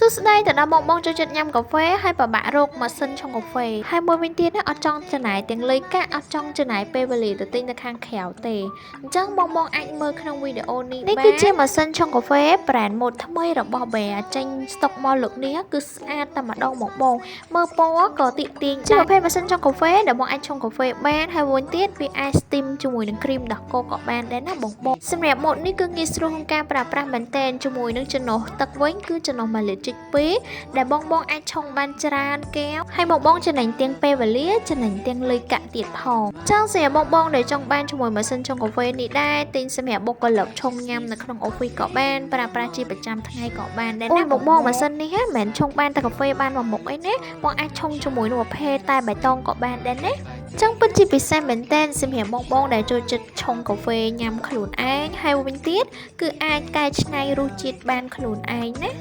សួស្តីទៅដល់បងចូលចិត្តញ៉ាំកាហ្វេហើយពិបាករកម៉ាស៊ីនឆុងកាហ្វេហើយមួយវិញទៀតណាអត់ចង់ចំណាយទាំងលុយកាក់អត់ចង់ចំណាយពេលវេលាទៅទិញនៅខាងក្រៅទេអញ្ចឹងបងអាចមើលក្នុងវីដេអូនេះបាននេះគឺជាម៉ាស៊ីនឆុងកាហ្វេ brand ម៉ូដថ្មីរបស់ Bear ចេញស្តុកមកលើកនេះគឺស្អាតតែម្ដងមកបងមើលពណ៌ក៏ទាក់ទាញជាប្រភេទម៉ាស៊ីនឆុងកាហ្វេដែលបងអាចឆុងកាហ្វេបានហើយវិញទៀតវាអាច steam ជាមួយនឹងគ្រីមដោះគោក៏បានដែរណាបងសម្រាប់ម៉ូដនេះគឺងាយស្រួលក្នុងការប្រើប្រាស់មែនទែនជាមួយនឹងចំណុះទឹកវិញគឺចំណុះម៉ាលីជិក2ដែលបងអាចឆុងបានច្រើនកែវហើយបងចំណេញទាំងពេលវេលាចំណេញទាំងលុយកាក់ទៀតផងចឹងសម្រាប់បងដែលចង់បានជាមួយម៉ាស៊ីនឆុងកាហ្វេនេះដែរទិញសម្រាប់បុគ្គលិកឆុងញ៉ាំនៅក្នុងអូហ្វីសក៏បានប្រើប្រាស់ជាប្រចាំថ្ងៃក៏បានដែរណាបងម៉ាស៊ីននេះមិនមែនឆុងបានតែកាហ្វេបានមួយមុខអីណាបងអាចឆុងជាមួយនឹងប្រភេទតែបៃតងក៏បានដែរណាចឹងពិតជាពិសេសមែនតើសម្រាប់បងដែលចូលចិត្តឆុងកាហ្វេញ៉ាំខ្លួនឯងហើយវិញទៀតគឺអាចកែច្នៃរសជាតិបានខ្លួនឯងណា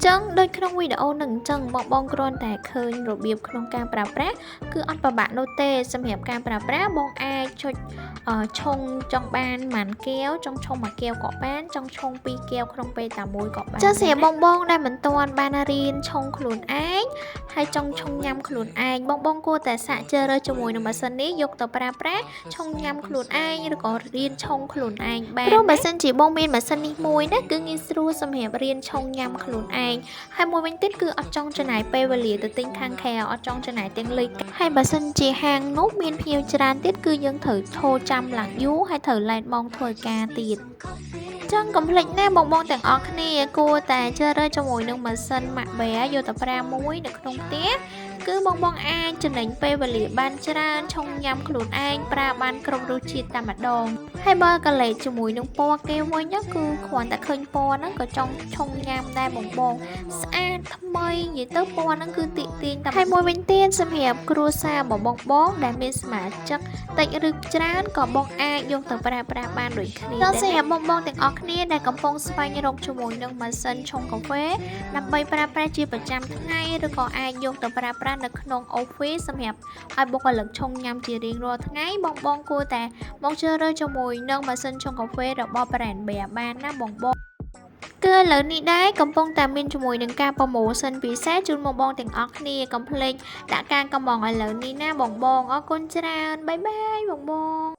ចឹងដូចក្នុងវីដេអូនឹងចឹងបងគ្រាន់តែឃើញរបៀបក្នុងការប្រើប្រាស់គឺអត់ពិបាកនោះទេសម្រាប់ការប្រើប្រាស់បងអាចចុចឆុងចង់បានប៉ុន្មានកែវចង់ឆុងមួយកែវក៏បានចង់ឆុងពីរកែវក្នុងពេលតែមួយក៏បានចាសម្រាប់បងដែលមិនទាន់បានរៀនឆុងខ្លួនឯងហើយចង់ឆុងញ៉ាំខ្លួនឯងបងគួរតែសាកជ្រើសរើសជាមួយនឹងម៉ាស៊ីននេះយកទៅប្រើប្រាស់ឆុងញ៉ាំខ្លួនឯងឬក៏រៀនឆុងខ្លួនឯងបានព្រោះបើសិនជាបងមានម៉ាស៊ីននេះមួយណាគឺងាយស្រួលសម្រាប់រៀនឆុងញ៉ាំខ្លួនឯងហើយមួយវិញទៀតគឺអត់ចង់ចំណាយពេលវេលាទៅទិញខាងក្រៅអត់ចង់ចំណាយទាំងលុយហើយបើសិនជាហាងនោះមានភ្ញៀវច្រើនទៀតគឺយើងត្រូវឈរចាំឡើងយូរហើយត្រូវឡែកម៉ោងធ្វើការទៀតចឹងកុំភ្លេចណាបងទាំងអស់គ្នាគួរតែជ្រើសរើសជាមួយនឹងម៉ាស៊ីន Bear យកទៅប្រើមួយនៅក្នុងផ្ទះគឺបងអាចចំណេញពេលវេលាបានច្រើនឆុងញ៉ាំខ្លួនឯងប្រើបានគ្រប់រសជាតិតែម្ដងហើយបើកលេចជាមួយនឹងពណ៌គេវិញគឺគ្រាន់តែឃើញពណ៌ហ្នឹងក៏ចង់ឆុងញ៉ាំដែរបងស្អាតថ្មីនិយាយទៅពណ៌ហ្នឹងគឺទាក់ទាញតែហើយមួយវិញទៀតសម្រាប់គ្រួសារបងដែលមានសមាជិកតិចឬច្រើនក៏បងអាចយកទៅប្រើប្រាស់បានដូចគ្នាដល់សម្រាប់បងទាំងអស់គ្នាដែលកំពុងស្វែងរកជាមួយនឹងម៉ាស៊ីនឆុងកាហ្វេដើម្បីប្រើប្រាស់ជាប្រចាំថ្ងៃឬក៏អាចយកទៅប្រើប្រាស់នៅក្នុងអូហ្វីសសម្រាប់ឲ្យបុគ្គលិកឆុងញ៉ាំជារៀងរាល់ថ្ងៃបងគួរតែមកជ្រើសរើសជាមួយនឹងម៉ាស៊ីនឆុងកាហ្វេរបស់ brand Bear បានណាបងគឺឥឡូវនេះដែរកំពុងតែមានជាមួយនឹងការប្រម៉ូសិនពិសេសជូនបងទាំងអស់គ្នាកុំភ្លេចដាក់ការកំងឥឡូវនេះណាបងអរគុណច្រើនបាយបង